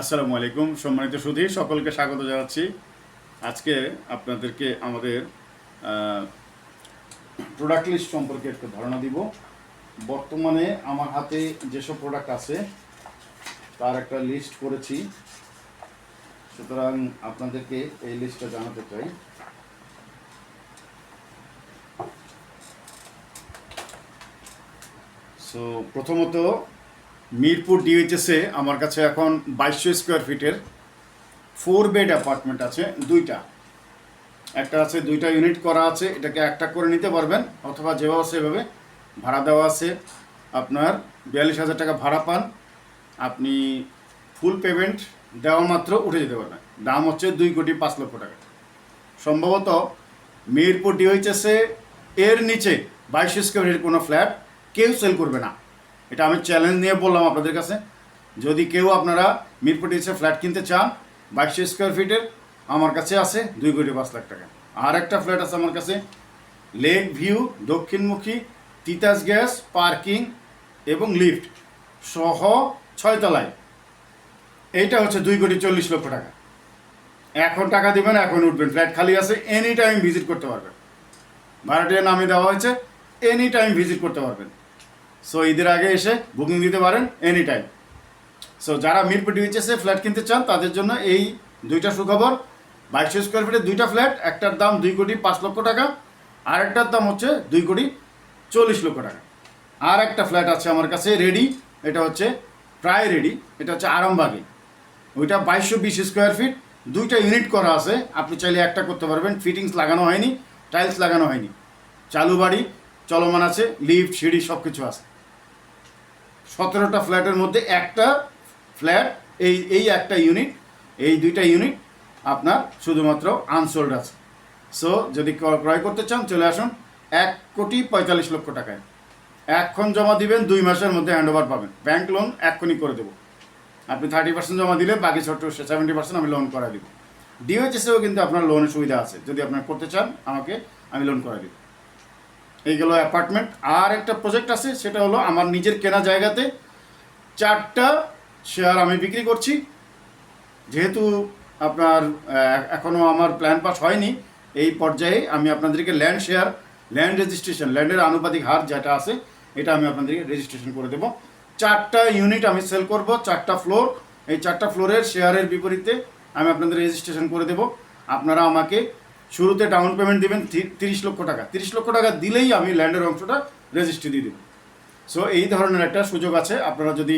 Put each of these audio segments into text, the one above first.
আসসালামু আলাইকুম সম্মানিত সুধী সকলকে স্বাগত জানাচ্ছি। আজকে আপনাদেরকে আমাদের প্রোডাক্ট লিস্ট সম্পর্কে একটু ধারণা দিব। বর্তমানে আমার হাতে যেসব প্রোডাক্ট আছে তার একটা লিস্ট করেছি, সুতরাং আপনাদেরকে এই লিস্টটা জানাতে চাই। সো প্রথমত মিরপুর ডিএইচএসে আমার কাছে এখন 2200 স্কোয়ার ফিটের 4 বেড অ্যাপার্টমেন্ট আছে দুইটা। একটা আছে, দুইটা ইউনিট করা আছে, এটাকে একটা করে নিতে পারবেন অথবা যেভাবে সেভাবে ভাড়া দেওয়া আছে। আপনার 42,000 টাকা ভাড়া পান, আপনি ফুল পেমেন্ট দেওয়া মাত্র উঠে যেতে পারবেন। দাম হচ্ছে 2,05,00,000 টাকা। সম্ভবত মিরপুর ডিওএইচএসে এর নিচে 2200 স্কোয়ার ফিটের কোনো ফ্ল্যাট কেউ সেল করবে না, এটা আমি চ্যালেঞ্জ নিয়ে বললাম আপনাদের কাছে। যদি কেউ আপনারা মিরপুর ডিওএইচএসে ফ্ল্যাট কিনতে চান 2200 স্কোয়ার ফিটের, আমার কাছে আছে 2,05,00,000 টাকা। আর একটা ফ্ল্যাট আছে আমার কাছে লেক ভিউ, দক্ষিণমুখী, তিতাস গ্যাস, পার্কিং এবং লিফট সহ 6 তলায়, এইটা হচ্ছে 2,40,00,000 টাকা। এখন টাকা দিবেন, এখন উঠবেন, ফ্ল্যাট খালি আছে, এনি টাইম ভিজিট করতে পারবেন। ভাড়াটিয়া নামে দেওয়া হয়েছে, এনি টাইম ভিজিট করতে পারবেন। সো ঈদের আগে এসে বুকিং দিতে পারেন এনি টাইম। সো যারা মিরপুর ডিওএইচএসে ফ্ল্যাট কিনতে চান তাদের জন্য এই দুইটা সুখবর। 2200 স্কোয়ার ফিটের দুইটা ফ্ল্যাট, একটার দাম 2,05,00,000 টাকা, আর একটার দাম হচ্ছে 2,40,00,000 টাকা। আর একটা ফ্ল্যাট আছে আমার কাছে রেডি, এটা হচ্ছে প্রায় রেডি, এটা হচ্ছে আরামবাগে। ওইটা 2220 স্কোয়ার ফিট, দুইটা ইউনিট করা আছে, আপনি চাইলে একটা করতে পারবেন। ফিটিংস লাগানো হয়নি, টাইলস লাগানো হয়নি, চালু বাড়ি চলমান আছে, লিফট সিঁড়ি সব কিছু আছে। 17টা ফ্ল্যাটের মধ্যে একটা ফ্ল্যাট, এই একটা ইউনিট, এই দুইটা ইউনিট আপনার শুধুমাত্র আনসোল্ড আছে। সো যদি ক্রয় করতে চান চলে আসুন 1,45,00,000 টাকায়। এখন জমা দিবেন, 2 মাসের মধ্যে হ্যান্ডওভার পাবেন। ব্যাংক লোন এক্ষুনি করে দেবো। আপনি 30% জমা দিলে বাকি 70% আমি লোন করা দিব। ডিওএইচএসেও কিন্তু আপনার লোনের সুবিধা আছে, যদি আপনার করতে চান আমি লোন করে দিব। এইগুলো অ্যাপার্টমেন্ট। আর একটা প্রজেক্ট আছে, সেটা হলো আমার নিজের কেনা জায়গাতে 4টা শেয়ার আমি বিক্রি করছি। যেহেতু আপনার এখনও আমার প্ল্যান পাস হয়নি, এই পর্যায়ে আমি আপনাদেরকে ল্যান্ড রেজিস্ট্রেশন, ল্যান্ডের আনুপাতিক হার যেটা আছে এটা আমি আপনাদেরকে রেজিস্ট্রেশন করে দেবো। 4টা ইউনিট আমি সেল করব, 4টা ফ্লোর। এই 4টা ফ্লোরের শেয়ারের বিপরীতে আমি আপনাদের রেজিস্ট্রেশন করে দেবো। আপনারা আমাকে শুরুতে ডাউন পেমেন্ট দেবেন 30,00,000 টাকা। 30,00,000 টাকা দিলেই আমি ল্যান্ডের অংশটা রেজিস্ট্রি দিয়ে দেবো। সো এই ধরনের একটা সুযোগ আছে। আপনারা যদি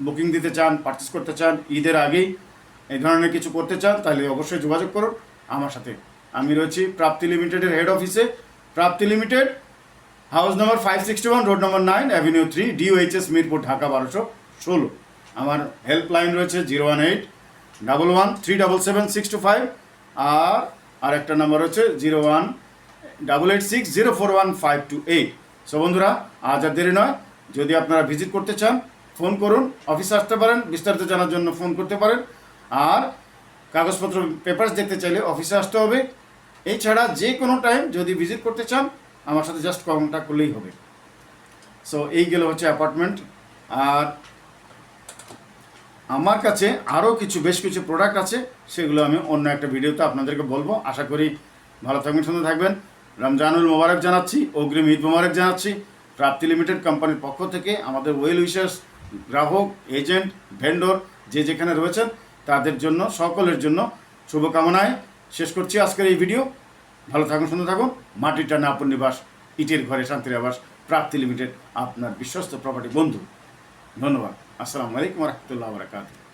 বুকিং দিতে চান, পারচেস করতে চান, ঈদের আগেই এই ধরনের কিছু করতে চান, তাহলে অবশ্যই যোগাযোগ করুন আমার সাথে। আমি রয়েছি প্রাপ্তি লিমিটেডের হেড অফিসে। প্রাপ্তি limited, house number 561, road number 9, avenue 3, DOHS, Mirpur, Dhaka 1216। আমার হেল্পলাইন রয়েছে 01811377625, আর একটা নাম্বার হচ্ছে 01886041528। সো বন্ধুরা, আজ আর দেরি নয়, যদি আপনারা ভিজিট করতে চান ফোন করুন, অফিসে আসতে পারেন, বিস্তারিত জানার জন্য ফোন করতে পারেন। আর কাগজপত্র পেপারস দেখতে চাইলে অফিসে আসতে হবে। এছাড়া যে কোনো টাইম যদি ভিজিট করতে চান আমার সাথে জাস্ট কন্ট্যাক্ট করলেই হবে। সো এই গেল হচ্ছে অ্যাপার্টমেন্ট। আর আমার কাছে আরও বেশ কিছু প্রোডাক্ট আছে, সেগুলো আমি অন্য একটা ভিডিওতে আপনাদেরকে বলবো। আশা করি ভালো থাকবেন, সুন্দর থাকবেন। রমজানুল মোবারক জানাচ্ছি, অগ্রিম ঈদ মোবারক জানাচ্ছি। প্রাপ্তি লিমিটেড কোম্পানির পক্ষ থেকে আমাদের ওয়েল উইশার্স, গ্রাহক, এজেন্ট, ভেন্ডর যে যেখানে রয়েছেন তাদের জন্য, সকলের জন্য শুভকামনায় শেষ করছি আজকের এই ভিডিও। ভালো থাকুন, সুন্দর থাকুন। মাটির টানে আপন নিবাস, ইটের ঘরে শান্তির আবাস। প্রাপ্তি লিমিটেড আপনার বিশ্বস্ত প্রপার্টি বন্ধু। ধন্যবাদ। আসসালামু আলাইকুম রহমতুল্লাহ বারাকাতুহু।